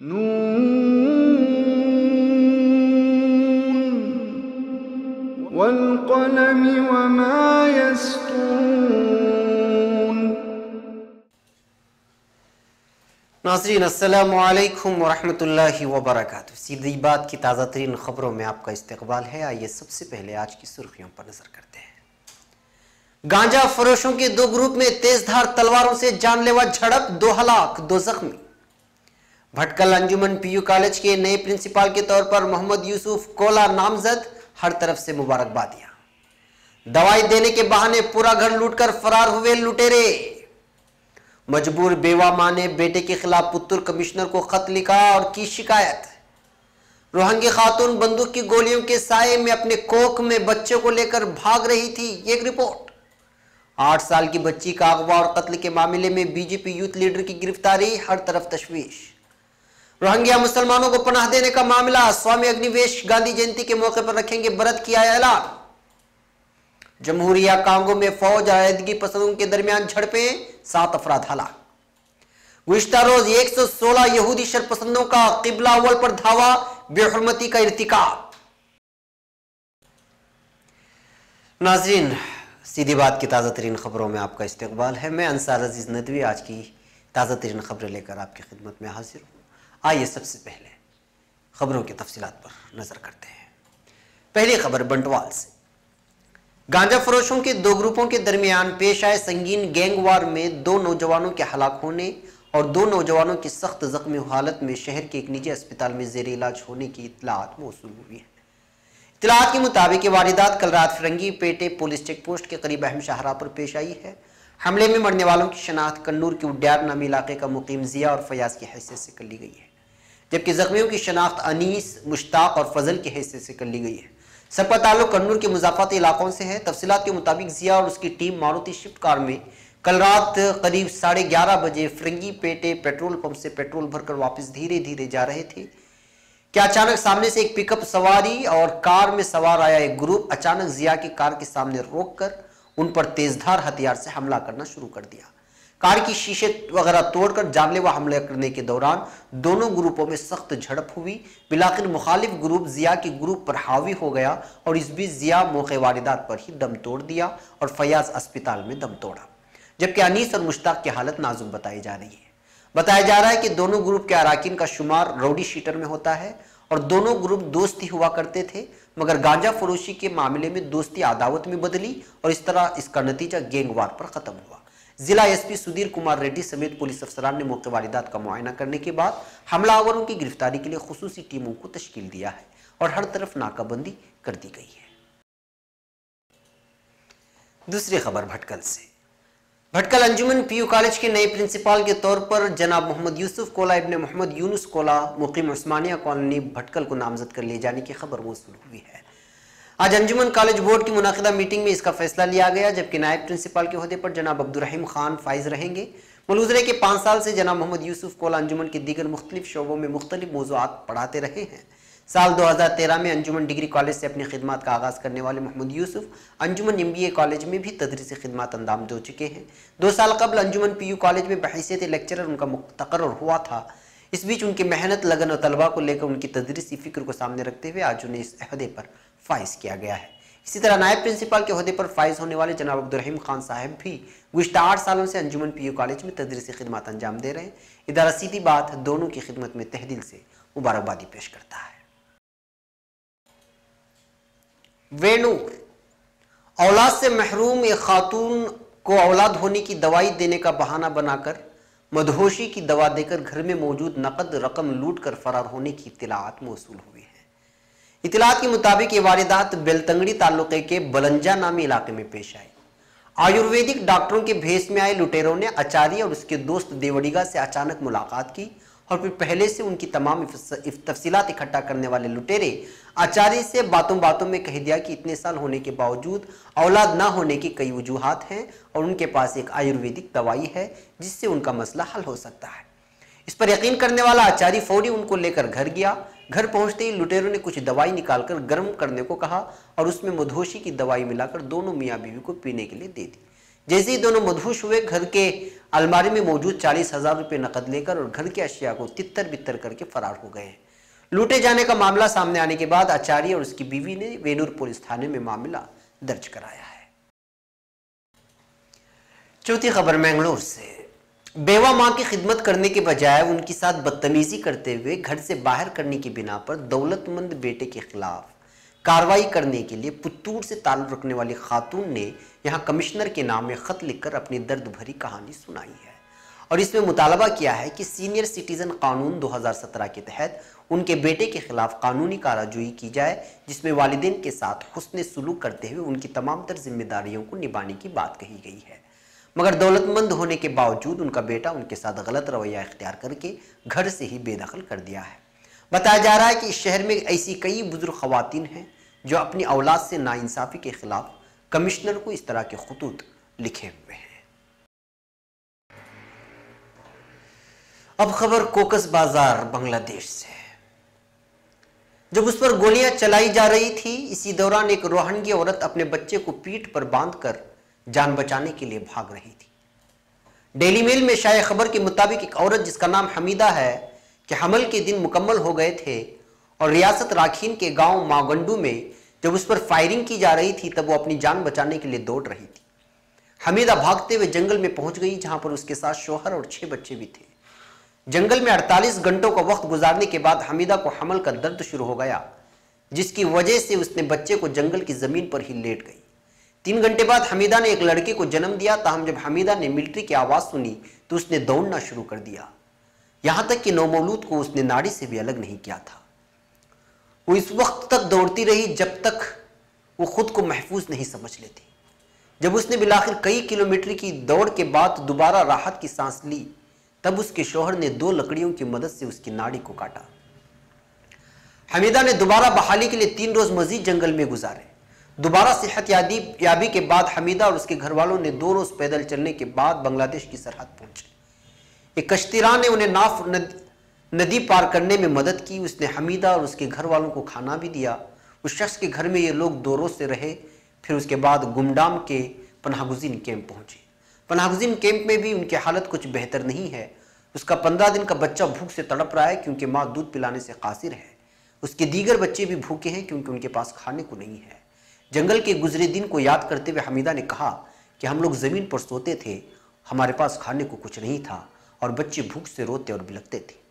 नून वल्क़लमि वमा यस्तून। नाज़रीन अस्सलामु अलैकुम वरहमतुल्लाहि वबरकातुहू। सीधी बात की ताज़ा तरीन खबरों में आपका इस्तकबाल है। आइए सबसे पहले आज की सुर्खियों पर नजर करते हैं। गांजा फरोशों के दो ग्रुप में तेजधार तलवारों से जानलेवा झड़प, 2 हलाक 2 जख्मी। भटकल अंजुमन पीयू कॉलेज के नए प्रिंसिपल के तौर पर मोहम्मद यूसुफ कोला नामजद, हर तरफ से मुबारकबादियां। दवाई देने के बहाने पूरा घर लूटकर फरार हुए लुटेरे। मजबूर बेवा मां ने बेटे के खिलाफ पुत्तूर कमिश्नर को खत लिखा और की शिकायत। रोहंगी खातून बंदूक की गोलियों के साए में अपने कोख में बच्चे को लेकर भाग रही थी, एक रिपोर्ट। 8 साल की बच्ची का अगवा और कत्ल के मामले में बीजेपी यूथ लीडर की गिरफ्तारी, हर तरफ तशवीश। रोहिंग्या मुसलमानों को पनाह देने का मामला, स्वामी अग्निवेश गांधी जयंती के मौके पर रखेंगे व्रत, किया ऐलान। जमहूरिया कांगो में फौज आयदगी पसंदों के दरमियान झड़पें, 7 अफराद हलाक। गुज़िश्ता रोज 116 यहूदी शरपसंदों का किबला अव्वल पर धावा, बेहुरमती का इर्तिकाब। नाज़रीन, सीधी बात की ताज़ा तरीन खबरों में आपका इस्तकबाल है। मैं अंसार अजीज नदवी आज की ताज़ा तरीन खबरें लेकर आपकी खिदमत में हाजिर हूँ। आइए सबसे पहले खबरों की तफसीलात पर नजर करते हैं। पहली खबर बंटवाल से। गांजा फरोशों के 2 ग्रुपों के दरमियान पेश आए संगीन गैंगवार में 2 नौजवानों के हलाक होने और 2 नौजवानों की सख्त जख्मी हालत में शहर के एक निजी अस्पताल में जेर इलाज होने की इत्तलात मौसूल हुई है। इत्तलात के मुताबिक ये वारदात कल रात फिरंगी पेटे पुलिस चेक पोस्ट के करीब अहम शाहरा पर पेश आई है। हमले में मरने वालों की शनाख्त कन्नूर के उड्यार नामी इलाके का मुकीम जिया और फयाज की हैसियत से कर ली गई है, जबकि जख्मियों की शनाख्त अनीस, मुश्ताक और फजल की हैसियत से कर ली गई है। सबका ताल्लुक कन्नूर के मुजाफाती इलाकों से है। तफसीलात के मुताबिक जिया और उसकी टीम मारुति शिफ्ट कार में कल रात करीब 11:30 बजे फिरंगी पेटे पेट्रोल पंप से पेट्रोल भरकर वापस धीरे धीरे जा रहे थे कि अचानक सामने से एक पिकअप सवारी और कार में सवार आया एक ग्रुप अचानक जिया की कार के सामने रोककर उन पर तेजधार हथियार से हमला करना शुरू कर दिया। कार की शीशे वगैरह तोड़कर जानलेवा हमला करने के दौरान दोनों ग्रुपों में सख्त झड़प हुई। बिलाखिर मुखालिफ ग्रुप जिया के ग्रुप पर हावी हो गया और इस बीच जिया मौके वारदात पर ही दम तोड़ दिया और फयाज अस्पताल में दम तोड़ा, जबकि अनीस और मुश्ताक की हालत नाजुक बताई जा रही है। बताया जा रहा है कि दोनों ग्रुप के अराकीन का शुमार राउडी शीटर में होता है और दोनों ग्रुप दोस्ती हुआ करते थे, मगर गांजा फरोशी के मामले में दोस्ती अदावत में बदली और इस तरह इसका नतीजा गैंगवार पर खत्म हुआ। जिला एसपी सुधीर कुमार रेड्डी समेत पुलिस अफसरान ने मौके वारदात का मुआयना करने के बाद हमलावरों की गिरफ्तारी के लिए खुसूसी टीमों को तश्कील दिया है और हर तरफ नाकाबंदी कर दी गई है। दूसरी खबर भटकल से। भटकल अंजुमन पीयू कॉलेज के नए प्रिंसिपल के तौर पर जनाब मोहम्मद यूसुफ कोला इब्ने मोहम्मद यूनुस कोला मुकीम उस्मानिया कॉलोनी भटकल को नामजद कर ले जाने की खबर मौसूल हुई है। आज अंजुमन कॉलेज बोर्ड की मुनाकिदा मीटिंग में इसका फैसला लिया गया, जबकि नायब प्रिंसिपल के ओहदे पर जनाब अब्दुर्रहीम खान फाइज रहेंगे। मलूज़ है कि 5 साल से जनाब मोहम्मद यूसुफ कोला अंजुमन के दीगर मुख्तलिफ शोबों में मुख्तलिफ मौज़ूआत पढ़ाते रहे हैं। साल 2013 में अंजुमन डिग्री कॉलेज से अपनी खिदमत का आगाज़ करने वाले मोहम्मद यूसुफ अंजुमन MBA कॉलेज में भी तदरीसी खिदमत अंजाम दे चुके हैं। 2 साल कबल अंजुमन PU कॉलेज में बहैसियत लेक्चरर उनका तकर्रुर हुआ था। इस बीच उनकी मेहनत, लगन और तलबा को लेकर उनकी तदरीसी फिक्र को सामने रखते हुए आज उन्हें इस अहदे पर फाइज किया गया है। इसी तरह नायब प्रिंसिपल के ओहदे पर फाइज होने वाले जनाब अब्दुर्रहीम खान साहब भी गुज़िश्ता 8 सालों से अंजुमन PU कॉलेज में तदरीसी खिदमत अंजाम दे रहे हैं। इदारा सीधी बात दोनों की खिदमत में तहदिल से मुबारकबादी पेश करता है। वेणूर, औलाद से महरूम एक खातून को औलाद होने की दवाई देने का बहाना बनाकर मदहोशी की दवा देकर घर में मौजूद नकद रकम लूट कर फरार होने की इत्तलात मौसूल हुई है। इत्तलात के मुताबिक ये वारदात बेलतंगड़ी तालुके के बलंजा नामी इलाके में पेश आई। आयुर्वेदिक डॉक्टरों के भेष में आए लुटेरों ने आचार्य और उसके दोस्त देवड़िगा से अचानक मुलाकात की और फिर पहले से उनकी तमाम तफसीलात इकट्ठा करने वाले लुटेरे आचार्य से बातों बातों में कह दिया कि इतने साल होने के बावजूद औलाद ना होने की कई वजूहात हैं और उनके पास एक आयुर्वेदिक दवाई है जिससे उनका मसला हल हो सकता है। इस पर यकीन करने वाला आचार्य फौरी उनको लेकर घर गया। घर पहुंचते ही लुटेरों ने कुछ दवाई निकालकर गर्म करने को कहा और उसमें मधोशी की दवाई मिलाकर दोनों मियाँ बीवी को पीने के लिए दे दी। जैसे ही दोनों मदहोश हुए, घर के अलमारी में मौजूद 40,000 रुपए नकद लेकर और घर के अशिया को तितर बितर करके फरार हो गए। लूटे जाने का मामला सामने आने के बाद आचार्य और उसकी बीवी ने वेनूर पुलिस थाने में मामला दर्ज कराया है। चौथी खबर मैंगलोर से। बेवा मां की खिदमत करने के बजाय उनके साथ बदतमीजी करते हुए घर से बाहर करने की बिना पर दौलतमंद बेटे के खिलाफ कार्रवाई करने के लिए पुत्तूर से ताल्लुक रखने वाली खातून ने यहां कमिश्नर के नाम में खत लिखकर अपनी दर्द भरी कहानी सुनाई है और इसमें मुतालबा किया है कि सीनियर सिटीजन कानून 2017 के तहत उनके बेटे के खिलाफ कानूनी कार्रवाई की जाए, जिसमें वालिदैन के साथ हुस्न सुलूक करते हुए उनकी तमाम तर जिम्मेदारियों को निभाने की बात कही गई है। मगर दौलतमंद होने के बावजूद उनका बेटा उनके साथ गलत रवैया इख्तियार करके घर से ही बेदखल कर दिया है। बताया जा रहा है कि इस शहर में ऐसी कई बुजुर्ग खवातीन हैं जो अपनी औलाद से नाइंसाफी के खिलाफ कमिश्नर को इस तरह के खुतूत लिखे हुए हैं। अब खबर कोकस बाजार बांग्लादेश से। जब उस पर गोलियां चलाई जा रही थी, इसी दौरान एक रोहंगी औरत अपने बच्चे को पीठ पर बांधकर जान बचाने के लिए भाग रही थी। डेली मेल में शाया खबर के मुताबिक एक औरत जिसका नाम हमीदा है कि हमल के दिन मुकम्मल हो गए थे और रियासत राखीन के गांव मागंडू में जब उस पर फायरिंग की जा रही थी तब वो अपनी जान बचाने के लिए दौड़ रही थी। हमीदा भागते हुए जंगल में पहुंच गई, जहां पर उसके साथ शौहर और 6 बच्चे भी थे। जंगल में 48 घंटों का वक्त गुजारने के बाद हमीदा को हमल का दर्द शुरू हो गया, जिसकी वजह से उसने बच्चे को जंगल की जमीन पर ही लेट गई। 3 घंटे बाद हमीदा ने एक लड़के को जन्म दिया। ताहम जब हमीदा ने मिलिट्री की आवाज सुनी तो उसने दौड़ना शुरू कर दिया, यहां तक कि नौमौलूद को उसने नाड़ी से भी अलग नहीं किया था। वो इस वक्त तक दौड़ती रही जब तक वो खुद को महफूज नहीं समझ लेती। जब उसने बिलाखिर कई किलोमीटर की दौड़ के बाद दोबारा राहत की सांस ली, तब उसके शौहर ने 2 लकड़ियों की मदद से उसकी नाड़ी को काटा। हमीदा ने दोबारा बहाली के लिए 3 रोज मजीद जंगल में गुजारे। दोबारा सेहत याबी के बाद हमीदा और उसके घर वालों ने 2 रोज पैदल चलने के बाद बांग्लादेश की सरहद पहुंचे। एक कश्तीरान ने उन्हें नाफ नदी पार करने में मदद की। उसने हमीदा और उसके घर वालों को खाना भी दिया। उस शख्स के घर में ये लोग 2 रोज से रहे। फिर उसके बाद गुमडाम के पनाहगुज़ीन कैंप पहुंचे। पनाहगुज़ीन कैंप में भी उनकी हालत कुछ बेहतर नहीं है। उसका 15 दिन का बच्चा भूख से तड़प रहा है क्योंकि माँ दूध पिलाने से कासिर है। उसके दीगर बच्चे भी भूखे हैं क्योंकि उनके पास खाने को नहीं है। जंगल के गुजरे दिन को याद करते हुए हमीदा ने कहा कि हम लोग जमीन पर सोते थे, हमारे पास खाने को कुछ नहीं था और बच्चे भूख से रोते और बिलखते थे।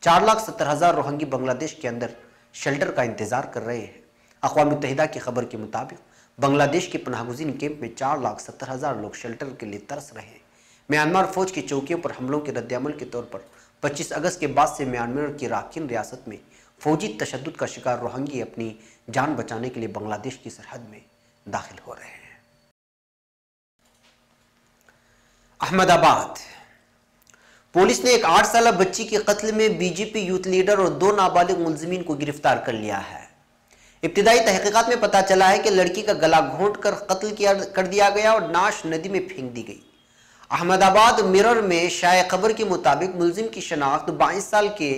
4,70,000 रोहंगी बांग्लादेश के अंदर शेल्टर का इंतजार कर रहे हैं। अक़वाम मुत्तहिदा की खबर के मुताबिक बांग्लादेश के पनाहगुज़ीन कैंप में 4,70,000 लोग शेल्टर के लिए तरस रहे हैं। म्यांमार फौज की चौकियों पर हमलों के रद्दअमल के तौर पर 25 अगस्त के बाद से म्यांमार की राखीन रियासत में फौजी तशद्दुद का शिकार रोहंगी अपनी जान बचाने के लिए बांग्लादेश की सरहद में दाखिल हो रहे हैं। अहमदाबाद पुलिस ने एक 8 साल बच्ची के कत्ल में बीजेपी यूथ लीडर और 2 नाबालिग मुलजिमीन को गिरफ्तार कर लिया है। इब्तिदाई तहकीकात में पता चला है कि लड़की का गला घोंट कर कत्ल कर दिया गया और नाश नदी में फेंक दी गई। अहमदाबाद मिरर में शाया खबर के मुताबिक मुलजिम की शनाख्त 22 साल के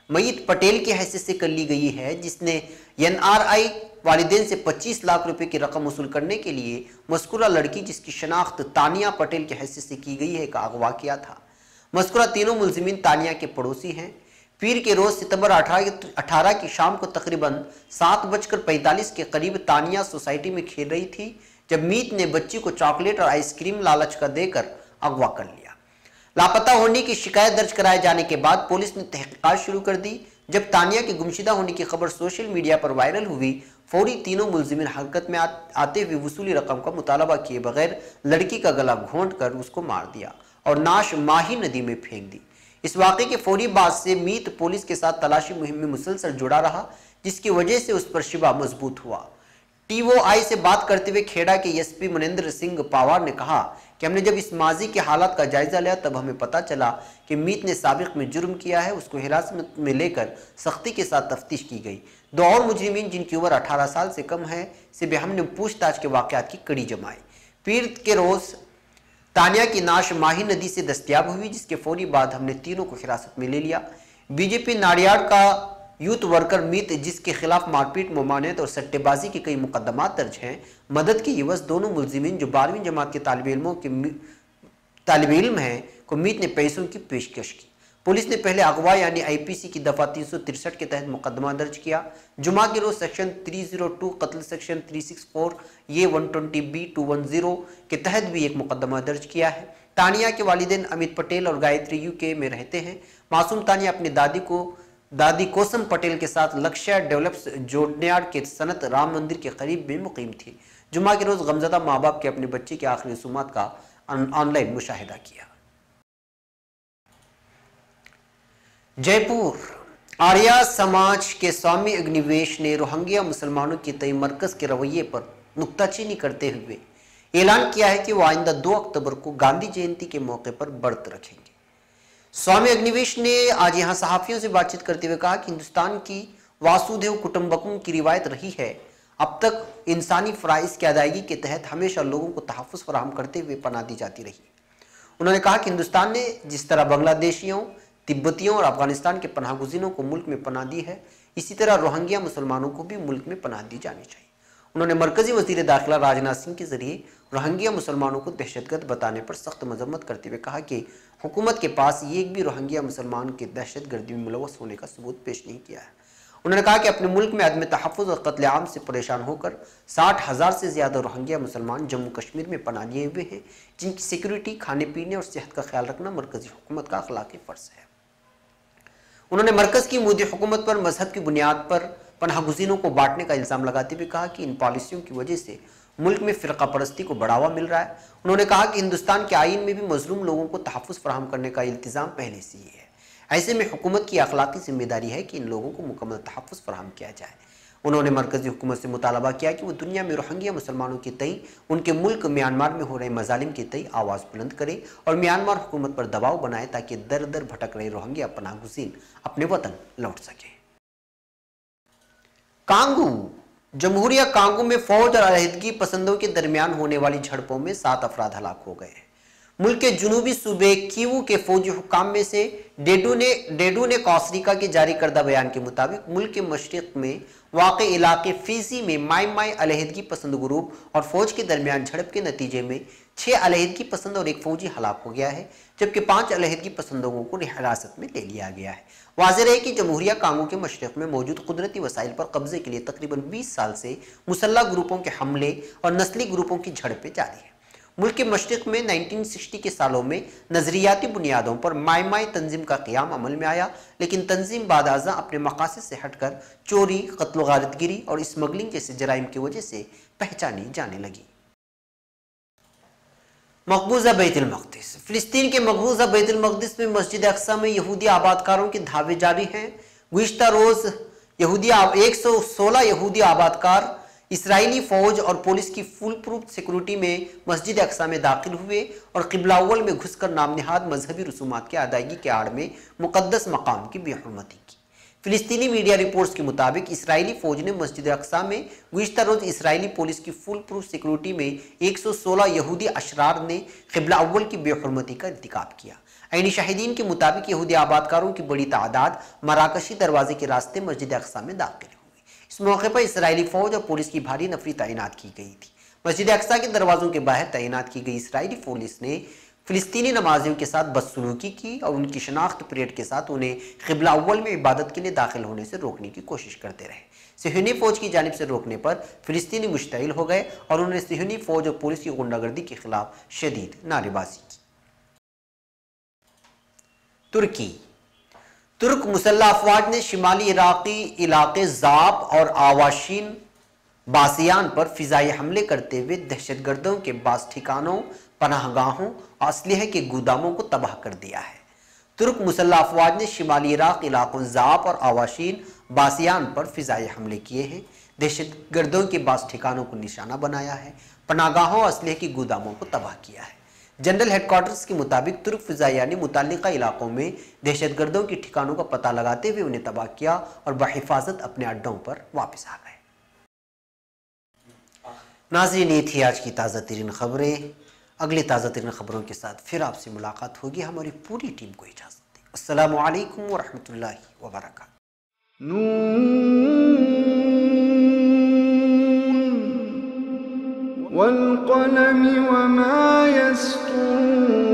मय्यत पटेल की हैसियत से कर ली गई है, जिसने NRI वालिदैन से 25 लाख रुपए की रकम वसूल करने के लिए मज़कूरा लड़की, जिसकी शनाख्त तानिया पटेल की हैसियत से की गई है, का अगवा किया था। मज़कूरा तीनों मुलजिमीन तानिया के पड़ोसी हैं। पीर के रोज सितंबर 18 की शाम को तकरीबन 7:45 के करीब तानिया सोसाइटी में खेल रही थी जब मीत ने बच्ची को चॉकलेट और आइसक्रीम लालच का देकर अगवा कर लिया। लापता होने की शिकायत दर्ज कराए जाने के बाद पुलिस ने तहकीकात शुरू कर दी। जब तानिया के गुमशुदा होने की खबर सोशल मीडिया पर वायरल हुई, फौरी तीनों मुलजिमीन हरकत में आते हुए वसूली रकम का मुतालबा किए बगैर लड़की का गला घोंट कर उसको मार दिया और नाश माही नदी में फेंक दी। इस वाक़े के फौरी बाद से मीत पुलिस के साथ तलाशी मुहिम में मुसलसल जुड़ा रहा, जिसकी वजह से उस पर शिबा मजबूत हुआ। TOI से बात करते हुए खेड़ा के SP मनेंद्र सिंह पावार ने कहा कि हमने जब इस माजी के हालात का जायजा लिया तब हमें पता चला कि मीत ने साबिक में जुर्म किया है। उसको हिरासत में लेकर सख्ती के साथ तफ्तीश की गई। 2 और मुजरिमीन जिनकी उम्र 18 साल से कम है से भी हमने पूछताछ के वाक़यात की कड़ी जमाई। पीर के रोज तानिया की नाश माही नदी से दस्तयाब हुई, जिसके फौरी बाद हमने तीनों को हिरासत में ले लिया। बीजेपी नाडियाड का यूथ वर्कर मीत, जिसके खिलाफ मारपीट, ममानियत और सट्टेबाजी के कई मुकदमात दर्ज हैं, मदद के एवज दोनों मुलजिमीन जो 12वीं जमात के तालिब इल्म हैं को मीत ने पैसों की पेशकश की। पुलिस ने पहले अगवा यानी आईपीसी की दफा 363 के तहत मुकदमा दर्ज किया। जुमा के रोज सेक्शन 302 कत्ल सेक्शन 364 ये 120B 210 के तहत भी एक मुकदमा दर्ज किया है। तानिया के वालिदैन अमित पटेल और गायत्री यूके में रहते हैं। मासूम तानिया अपनी दादी कोसम पटेल के साथ लक्ष्य डेवलप्स जोड़नियाड के सनत राम मंदिर के करीब में मुकीम थी। जुमा के रोज गमजदा माँ बाप के अपने बच्चे के आखिरी रसूमात का ऑनलाइन मुशाहिदा किया। जयपुर आर्या समाज के स्वामी अग्निवेश ने रोहिंग्या मुसलमानों के तय मरकज के रवैये पर नुक्ताचीनी करते हुए ऐलान किया है कि वो आइंदा 2 अक्टूबर को गांधी जयंती के मौके पर व्रत रखेंगे। स्वामी अग्निवेश ने आज यहां सहाफियों से बातचीत करते हुए कहा कि हिंदुस्तान की वासुदेव कुटुंबकम की रिवायत रही है, अब तक इंसानी फराइज की अदायगी के तहत हमेशा लोगों को तहफ़्फ़ुज़ फराहम करते हुए पनाह दी जाती रही। उन्होंने कहा कि हिंदुस्तान ने जिस तरह बांग्लादेशियों, तिब्बतियों और अफगानिस्तान के पनाह गुज़ीरों को मुल्क में पनाह दी है, इसी तरह रोहिंग्या मुसलमानों को भी मुल्क में पनाह दी जानी चाहिए। उन्होंने मरकजी वजीर दाखिला राजनाथ सिंह के जरिए रोहिंग्या मुसलमानों को दहशतगर्द बताने पर सख्त मजम्मत करते हुए कहा कि हुकूमत के पास एक भी रोहिंग्या मुसलमान के दहशतगर्दी में मुलव्वस होने का सबूत पेश नहीं किया है। उन्होंने कहा कि अपने मुल्क में अदम तहफ़्फ़ुज़ और कत्लेआम से परेशान होकर 60,000 से ज़्यादा रोहिंग्या मुसलमान जम्मू कश्मीर में पनाह लिए हुए हैं, जिनकी सिक्योरिटी, खाने पीने और सेहत का ख्याल रखना मरकजी हुकूमत का अखलाकी फ़र्ज़ है। उन्होंने मरकज़ की मोदी हुकूमत पर मजहब की बुनियाद पर पनाह गुज़ीरों को बांटने का इल्ज़ाम लगाते हुए कहा कि इन पॉलिसियों की वजह से मुल्क में फ़िरका परस्ती को बढ़ावा मिल रहा है। उन्होंने कहा कि हिंदुस्तान के आईन में भी मजलूम लोगों को तहफ़्फ़ुज़ फराहम करने का इल्तिज़ाम पहले से ही है। ऐसे में हुकूमत की अखलाकी जिम्मेदारी है कि इन लोगों को मुकम्मल तहफ़्फ़ुज़ फराहम किया जाए। उन्होंने मरकज़ी हुकूमत से मुतालबा किया कि वो दुनिया में रोहिंग्या मुसलमानों के तई, उनके मुल्क म्यांमार में हो रहे मजालिम के तई आवाज़ बुलंद करे और म्यांमार हुकूमत पर दबाव बनाए ताकि दर दर भटक रहे रोहिंग्या पनाह गुज़ीर अपने वतन लौट सके। कांगू जमहूरिया कांगू में फौज और अलहदगी पसंदों के दरमियान होने वाली झड़पों में 7 अफराद हलाक हो गए। मुल्क के जुनूबी सूबे कीवू के फौजी हुक्काम में से डेडू ने कोस्टारिका के जारी करदा बयान के मुताबिक मुल्क के मशरिक में वाक़े इलाके फीजी में माई अलहदगी पसंद ग्रुप और फौज के दरमियान झड़प के नतीजे में 6 अलहदगी पसंद और 1 फौजी हलाक हो गया है, जबकि 5 अलहदगी पसंदों को हिरासत में ले लिया गया है। वाज़ेह है कि जमहूरिया कांगो के मशरिक में मौजूद कुदरती वसाइल पर कब्जे के लिए तकरीबन 20 साल से मुसल्लह ग्रुपों के हमले और नस्ली ग्रुपों की झड़पें जारी है। मुल्क के मशरिक में 1960 के सालों में नजरियाती बुनियादों पर माई तंजीम का क़याम अमल में आया, लेकिन तंजीम बादाज़ा अपने मकासद से हटकर चोरी, कत्ल गारतगिरी और स्मगलिंग जैसे जराइम की वजह से पहचानी जाने लगी। मकबूजा बैतुल मक़दिस। फ़िलिस्तीन के मकबूजा बैतुल मक़दिस में मस्जिद अक़सा में यहूदी आबादकारों के धावे जारी हैं। गुज़िश्ता रोज़ 116 यहूदी आबादकार इसराइली फ़ौज और पुलिस की फुल प्रूफ सिक्योरिटी में मस्जिद अक़सा में दाखिल हुए और क़िबला अव्वल में घुसकर नामनिहाद मजहबी रसूमात की अदायगी के आड़ में मुक़द्दस मकाम की बेहुरमती की। फ़िलिस्तीनी मीडिया रिपोर्ट्स के मुताबिक इसराइली फ़ौज ने मस्जिद अक़सा में गुज़िश्ता रोज़ इसराइली पुलिस की फुल प्रूफ सिक्योरिटी में 116 यहूदी अशरार ने क़िबला अव्वल की बेहुरमती का इर्तिकाब किया। ऐनी शाहिदीन के मुताबिक यहूदी आबादकारों की बड़ी तादाद मराकशी दरवाजे के रास्ते मस्जिद अक़सा में दाखिल हुई। इस मौके पर इसराइली फ़ौज और पुलिस की भारी नफरी तैनात की गई थी। मस्जिद अक़सा के दरवाज़ों के बाहर तैनात की गई इसराइली पुलिस ने फ़िलिस्तीनी नमाजियों के साथ बदसलूकी की और उनकी शनाख्त परेड के साथ उन्हें क़िबला अव्वल में इबादत के लिए दाखिल होने से रोकने की कोशिश करते रहे। सिहनी फ़ौज की जानिब से रोकने पर फ़िलिस्तीनी मुश्तइल हो गए और उन्होंने सिहनी फ़ौज और पुलिस की गुंडागर्दी के खिलाफ शदीद नारेबाजी की। तुर्क मुसल्लह अफवाज ने शिमाली इराक़ी इलाके ज़ाब और आवाशीन बासियान पर फ़िज़ाई हमले करते हुए दहशतगर्दों के बास ठिकानों, पनाहगाहों और असलहे के गोदामों को तबाह कर दिया है। तुर्क मुसल्लह अफवाज ने शिमाली इराक़ इलाकों ज़ाब और आवाशीन बासियान पर फ़िज़ाई हमले किए हैं, दहशतगर्दों के बास ठिकानों को निशाना बनाया है, पनाहगाहों और असलहे के गोदामों को तबाह किया है। जनरल हेडक्वार्टर्स के मुताबिक तुर्क फ़िज़ाइया ने मुतल्लिक़ा इलाकों में दहशतगर्दों के ठिकानों का पता लगाते हुए उन्हें तबाह किया और बहिफाजत अपने अड्डों पर वापस आ गए। नाज़रीन, ये थी आज की ताज़ा तरीन खबरें। अगली ताज़ा तरीन खबरों के साथ फिर आपसे मुलाकात होगी। हमारी पूरी टीम को इजाज़त दें। अस्सलामु अलैकुम व रहमतुल्लाहि व बरकातहू। नून वल क़लम वमा यस्तुरून।